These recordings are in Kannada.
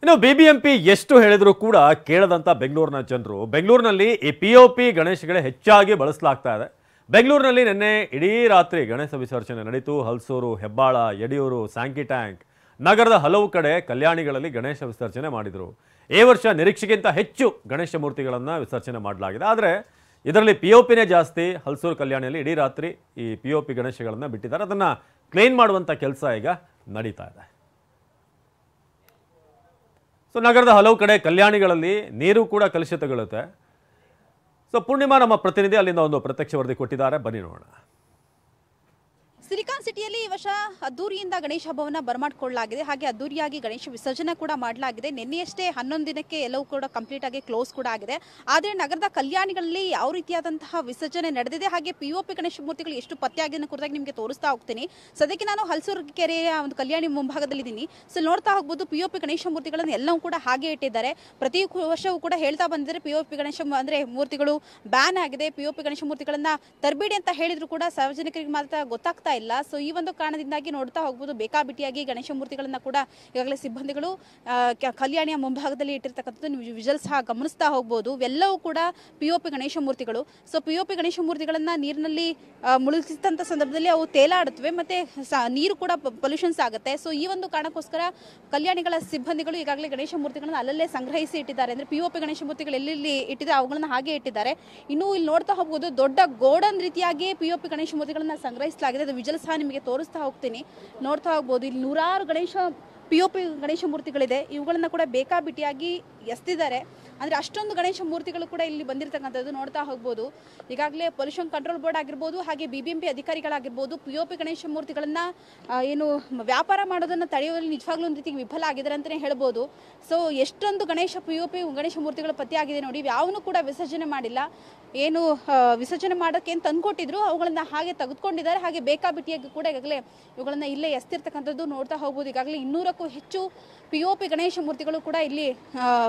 ಇನ್ನು ಬಿಬಿಎಂಪಿ ಎಷ್ಟು ಹೇಳಿದರೂ ಕೂಡ ಕೇಳದಂತ ಬೆಂಗಳೂರಿನ ಜನರು ಬೆಂಗಳೂರಿನಲ್ಲಿ ಈ ಪಿಒಪಿ ಗಣೇಶಗಳೇ ಹೆಚ್ಚಾಗಿ ಬಳಸಲಾಗ್ತಾ ಇದೆ. ಬೆಂಗಳೂರಿನಲ್ಲಿ ನಿನ್ನೆ ಇಡೀ ರಾತ್ರಿ ಗಣೇಶ ವಿಸರ್ಜನೆ ನಡೆಯಿತು. ಹಲಸೂರು, ಹೆಬ್ಬಾಳ, ಯಡಿಯೂರು, ಸ್ಯಾಂಕಿ ಟ್ಯಾಂಕ್, ನಗರದ ಹಲವು ಕಡೆ ಕಲ್ಯಾಣಿಗಳಲ್ಲಿ ಗಣೇಶ ವಿಸರ್ಜನೆ ಮಾಡಿದರು. ಈ ವರ್ಷ ನಿರೀಕ್ಷೆಗಿಂತ ಹೆಚ್ಚು ಗಣೇಶ ಮೂರ್ತಿಗಳನ್ನು ವಿಸರ್ಜನೆ ಮಾಡಲಾಗಿದೆ. ಆದರೆ ಇದರಲ್ಲಿ ಪಿಒಪಿನೇ ಜಾಸ್ತಿ. ಹಲಸೂರು ಕಲ್ಯಾಣಿಯಲ್ಲಿ ಇಡೀ ರಾತ್ರಿ ಈ ಪಿಒಪಿ ಗಣೇಶಗಳನ್ನು ಬಿಟ್ಟಿದ್ದಾರೆ. ಅದನ್ನು ಕ್ಲೀನ್ ಮಾಡುವಂಥ ಕೆಲಸ ಈಗ ನಡೀತಾ ಇದೆ. ಸೊ ನಗರದ ಹಲವು ಕಡೆ ಕಲ್ಯಾಣಿಗಳಲ್ಲಿ ನೀರು ಕೂಡ ಕಲುಷಿತಗೊಳ್ಳುತ್ತೆ. ಸೊ ಪೂರ್ಣಿಮಾ ನಮ್ಮ ಪ್ರತಿನಿಧಿ ಅಲ್ಲಿಂದ ಒಂದು ಪ್ರತ್ಯಕ್ಷ ವರದಿ ಕೊಟ್ಟಿದ್ದಾರೆ, ಬನ್ನಿ ನೋಡೋಣ. ಸಿಲಿಕಾನ್ ಸಿಟಿಯಲ್ಲಿ ಈ ವರ್ಷ ಅದ್ದೂರಿಯಿಂದ ಗಣೇಶ ಹಬ್ಬವನ್ನ ಬರಮಾಡಿಕೊಳ್ಳಲಾಗಿದೆ. ಹಾಗೆ ಅದ್ದೂರಿಯಾಗಿ ಗಣೇಶ ವಿಸರ್ಜನೆ ಕೂಡ ಮಾಡಲಾಗಿದೆ. ನಿನ್ನೆಯಷ್ಟೇ 11 ದಿನಕ್ಕೆ ಎಲ್ಲವೂ ಕೂಡ ಕಂಪ್ಲೀಟ್ ಆಗಿ ಕ್ಲೋಸ್ ಕೂಡ ಆಗಿದೆ. ಆದರೆ ನಗರದ ಕಲ್ಯಾಣಿಗಳಲ್ಲಿ ಯಾವ ರೀತಿಯಾದಂತಹ ವಿಸರ್ಜನೆ ನಡೆದಿದೆ, ಹಾಗೆ ಪಿಒಪಿ ಗಣೇಶ ಮೂರ್ತಿಗಳು ಎಷ್ಟು ಪತ್ತೆ ಆಗಿದೆ ಕುರಿತಾಗಿ ನಿಮಗೆ ತೋರಿಸ್ತಾ ಹೋಗ್ತೀನಿ. ಸದ್ಯಕ್ಕೆ ನಾನು ಹಲಸೂರು ಕೆರೆಯ ಒಂದು ಕಲ್ಯಾಣಿ ಮುಂಭಾಗದಲ್ಲಿ ಇದ್ದೀನಿ. ಸೊ ನೋಡ್ತಾ ಹೋಗ್ಬೋದು, ಪಿಒಪಿ ಗಣೇಶ ಮೂರ್ತಿಗಳನ್ನು ಎಲ್ಲವೂ ಕೂಡ ಹಾಗೆ ಇಟ್ಟಿದ್ದಾರೆ. ಪ್ರತಿ ವರ್ಷವೂ ಕೂಡ ಹೇಳ್ತಾ ಬಂದಿದ್ದಾರೆ ಪಿಒಪಿ ಗಣೇಶ ಅಂದ್ರೆ ಮೂರ್ತಿಗಳು ಬ್ಯಾನ್ ಆಗಿದೆ, ಪಿಒಪಿ ಗಣೇಶ ಮೂರ್ತಿಗಳನ್ನ ತರಬೇಡಿ ಅಂತ ಹೇಳಿದ್ರು ಕೂಡ ಸಾರ್ವಜನಿಕರಿಗೆ ಮಾತ್ರ ಗೊತ್ತಾಗ್ತಾ ಇಲ್ಲ. ಸೊ ಈ ಒಂದು ಕಾರಣದಿಂದಾಗಿ ನೋಡ್ತಾ ಹೋಗ್ಬೋದು, ಬೇಕಾಬಿಟ್ಟಿಯಾಗಿ ಗಣೇಶ ಮೂರ್ತಿಗಳನ್ನ ಕೂಡ ಈಗಾಗಲೇ ಸಿಬ್ಬಂದಿಗಳು ಕಲ್ಯಾಣಿಯ ಮುಂಭಾಗದಲ್ಲಿ ಇಟ್ಟಿರ್ತಕ್ಕಂಥದ್ದು ನೀವು ವಿಜುವಲ್ಸ್ ಸಹ ಗಮನಿಸ್ತಾ ಹೋಗ್ಬೋದು. ಇವೆಲ್ಲವೂ ಕೂಡ ಪಿಒಪಿ ಗಣೇಶ ಮೂರ್ತಿಗಳು. ಸೊ ಪಿಒಪಿ ಗಣೇಶ ಮೂರ್ತಿಗಳನ್ನ ನೀರಿನಲ್ಲಿ ಮುಳುಗಿಸಿದಂಥ ಸಂದರ್ಭದಲ್ಲಿ ಅವು ತೇಲಾಡುತ್ತವೆ, ಮತ್ತೆ ನೀರು ಕೂಡ ಪೊಲ್ಯೂಷನ್ಸ್ ಆಗುತ್ತೆ. ಸೊ ಈ ಒಂದು ಕಾರಣಕ್ಕೋಸ್ಕರ ಕಲ್ಯಾಣಿಗಳ ಸಿಬ್ಬಂದಿಗಳು ಈಗಾಗಲೇ ಗಣೇಶ ಮೂರ್ತಿಗಳನ್ನ ಅಲ್ಲಲ್ಲೇ ಸಂಗ್ರಹಿಸಿ ಇಟ್ಟಿದ್ದಾರೆ. ಅಂದ್ರೆ ಪಿಒಪಿ ಗಣೇಶ ಮೂರ್ತಿಗಳು ಎಲ್ಲೆಲ್ಲಿ ಇಟ್ಟಿದ್ದಾರೆ ಅವುಗಳನ್ನ ಹಾಗೆ ಇಟ್ಟಿದ್ದಾರೆ. ಇನ್ನು ಇಲ್ಲಿ ನೋಡ್ತಾ ಹೋಗ್ಬೋದು, ದೊಡ್ಡ ಗೋಡನ್ ರೀತಿಯಾಗಿ ಪಿಒಪಿ ಗಣೇಶ ಮೂರ್ತಿಗಳನ್ನ ಸಂಗ್ರಹಿಸಲಾಗಿದೆ. ಅದು ವಿಜುವಲ್ಸ್ ಸಹ ನಿಮಗೆ ತೋರಿಸ್ತಾ ಹೋಗ್ತೀನಿ. ನೋಡ್ತಾ ಹೋಗ್ಬೋದು, ಇಲ್ಲಿ ನೂರಾರು ಪಿಒಪಿ ಗಣೇಶ ಮೂರ್ತಿಗಳಿದೆ. ಇವುಗಳನ್ನ ಕೂಡ ಬೇಕಾಬಿಟ್ಟಿಯಾಗಿ ಎಸ್ತಿದ್ದಾರೆ. ಅಂದ್ರೆ ಅಷ್ಟೊಂದು ಗಣೇಶ ಮೂರ್ತಿಗಳು ಕೂಡ ಇಲ್ಲಿ ಬಂದಿರತಕ್ಕಂಥದ್ದು ನೋಡ್ತಾ ಹೋಗ್ಬೋದು. ಈಗಾಗಲೇ ಪೊಲ್ಯೂಷನ್ ಕಂಟ್ರೋಲ್ ಬೋರ್ಡ್ ಆಗಿರ್ಬೋದು, ಹಾಗೆ ಬಿಬಿಎಂಪಿ ಅಧಿಕಾರಿಗಳಾಗಿರ್ಬೋದು, ಪಿಒಪಿ ಗಣೇಶ ಮೂರ್ತಿಗಳನ್ನ ಏನು ವ್ಯಾಪಾರ ಮಾಡೋದನ್ನ ತಡೆಯುವಲ್ಲಿ ನಿಜವಾಗ್ಲೂ ಒಂದು ರೀತಿಗೆ ವಿಫಲ ಆಗಿದ್ದಾರೆ ಅಂತಾನೆ ಹೇಳ್ಬೋದು. ಸೊ ಎಷ್ಟೊಂದು ಪಿಒಪಿ ಗಣೇಶ ಮೂರ್ತಿಗಳು ಪತ್ತೆಯಾಗಿದೆ ನೋಡಿ. ಯಾವನು ಕೂಡ ವಿಸರ್ಜನೆ ಮಾಡಿಲ್ಲ. ಏನು ವಿಸರ್ಜನೆ ಮಾಡೋಕೆ ಏನು ತಂದ್ಕೊಟ್ಟಿದ್ರು ಅವುಗಳನ್ನ ಹಾಗೆ ತೆಗೆದುಕೊಂಡಿದ್ದಾರೆ. ಹಾಗೆ ಬೇಕಾಬಿಟ್ಟಿಯಾಗಿ ಕೂಡ ಈಗಾಗಲೇ ಇವುಗಳನ್ನ ಇಲ್ಲೇ ಎಸ್ತಿರ್ತಕ್ಕಂಥದ್ದು ನೋಡ್ತಾ ಹೋಗ್ಬೋದು. ಈಗಾಗಲೇ 200ಕ್ಕೂ ಹೆಚ್ಚು ಪಿಒಪಿ ಗಣೇಶ ಮೂರ್ತಿಗಳು ಕೂಡ ಇಲ್ಲಿ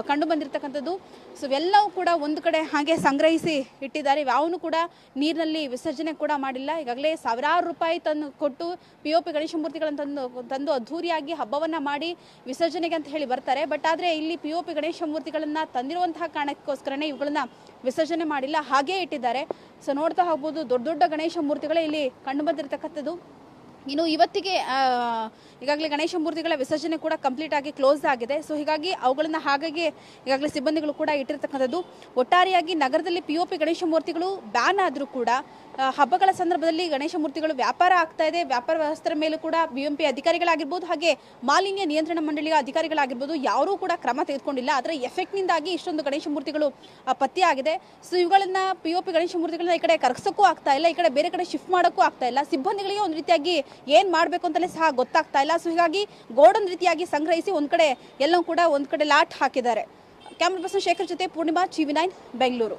ಕಂಡು ಬಂದಿರತಕ್ಕಂಥದ್ದು. ಸೊ ಇವೆಲ್ಲವೂ ಕೂಡ ಒಂದು ಕಡೆ ಹಾಗೆ ಸಂಗ್ರಹಿಸಿ ಇಟ್ಟಿದ್ದಾರೆ. ಯಾವನು ಕೂಡ ನೀರಿನಲ್ಲಿ ವಿಸರ್ಜನೆ ಕೂಡ ಮಾಡಿಲ್ಲ. ಈಗಾಗಲೇ ಸಾವಿರಾರು ರೂಪಾಯಿ ಕೊಟ್ಟು ಪಿಒಪಿ ಗಣೇಶ ಮೂರ್ತಿಗಳನ್ನು ತಂದು ಅದ್ಧೂರಿಯಾಗಿ ಹಬ್ಬವನ್ನ ಮಾಡಿ ವಿಸರ್ಜನೆಗೆ ಅಂತ ಹೇಳಿ ಬರ್ತಾರೆ. ಬಟ್ ಆದರೆ ಇಲ್ಲಿ ಪಿಒಪಿ ಗಣೇಶ ಮೂರ್ತಿಗಳನ್ನ ತಂದಿರುವಂತಹ ಕಾರಣಕ್ಕೋಸ್ಕರನೇ ಇವುಗಳನ್ನ ವಿಸರ್ಜನೆ ಮಾಡಿಲ್ಲ, ಹಾಗೇ ಇಟ್ಟಿದ್ದಾರೆ. ಸೊ ನೋಡ್ತಾ ಹೋಗ್ಬೋದು, ದೊಡ್ಡ ದೊಡ್ಡ ಗಣೇಶ ಮೂರ್ತಿಗಳೇ ಇಲ್ಲಿ ಕಂಡು ಬಂದಿರತಕ್ಕಂಥದ್ದು. ಇನ್ನು ಇವತ್ತಿಗೆ ಈಗಾಗಲೇ ಗಣೇಶ ಮೂರ್ತಿಗಳ ವಿಸರ್ಜನೆ ಕೂಡ ಕಂಪ್ಲೀಟ್ ಆಗಿ ಕ್ಲೋಸ್ ಆಗಿದೆ. ಸೊ ಹೀಗಾಗಿ ಅವುಗಳನ್ನ ಹಾಗಾಗಿ ಈಗಾಗಲೇ ಸಿಬ್ಬಂದಿಗಳು ಕೂಡ ಇಟ್ಟಿರ್ತಕ್ಕಂಥದ್ದು. ಒಟ್ಟಾರೆಯಾಗಿ ನಗರದಲ್ಲಿ ಪಿಒಪಿ ಗಣೇಶ ಮೂರ್ತಿಗಳು ಬ್ಯಾನ್ ಆದರೂ ಕೂಡ ಹಬ್ಬಗಳ ಸಂದರ್ಭದಲ್ಲಿ ಗಣೇಶ ಮೂರ್ತಿಗಳು ವ್ಯಾಪಾರ ಆಗ್ತಾ ಇದೆ. ವ್ಯಾಪಾರ ವ್ಯವಸ್ಥೆ ಮೇಲೂ ಕೂಡ ಬಿಎಂಪಿ ಅಧಿಕಾರಿಗಳಾಗಿರ್ಬೋದು, ಹಾಗೆ ಮಾಲಿನ್ಯ ನಿಯಂತ್ರಣ ಮಂಡಳಿಯ ಅಧಿಕಾರಿಗಳಾಗಿರ್ಬೋದು ಯಾರೂ ಕೂಡ ಕ್ರಮ ತೆಗೆದುಕೊಂಡಿಲ್ಲ. ಅದರ ಎಫೆಕ್ಟ್ನಿಂದಾಗಿ ಇಷ್ಟೊಂದು ಗಣೇಶ ಮೂರ್ತಿಗಳು ಪತ್ತೆಯಾಗಿದೆ. ಸೊ ಇವುಗಳನ್ನ ಪಿಒಪಿ ಗಣೇಶ ಮೂರ್ತಿಗಳನ್ನ ಈ ಕಡೆ ಕರಗಿಸೋಕ್ಕೂ ಆಗ್ತಾ ಇಲ್ಲ, ಈ ಕಡೆ ಬೇರೆ ಕಡೆ ಶಿಫ್ಟ್ ಮಾಡೋಕ್ಕೂ ಆಗ್ತಾ ಇಲ್ಲ. ಸಿಬ್ಬಂದಿಗಳಿಗೆ ಒಂದು ರೀತಿಯಾಗಿ ಏನ್ ಮಾಡಬೇಕು ಅಂತಲೇ ಸಹ ಗೊತ್ತಾಗ್ತಾ ಇಲ್ಲ. ಸೊ ಹೀಗಾಗಿ ಗೋಡನ್ ರೀತಿಯಾಗಿ ಸಂಗ್ರಹಿಸಿ ಒಂದ್ ಕಡೆ ಎಲ್ಲವೂ ಕೂಡ ಒಂದ್ ಕಡೆ ಲಾಟ್ ಹಾಕಿದ್ದಾರೆ. ಕ್ಯಾಮರಾ ಪರ್ಸನ್ ಶೇಖರ್ ಜೊತೆ ಪೂರ್ಣಿಮಾ, TV9 ಬೆಂಗಳೂರು.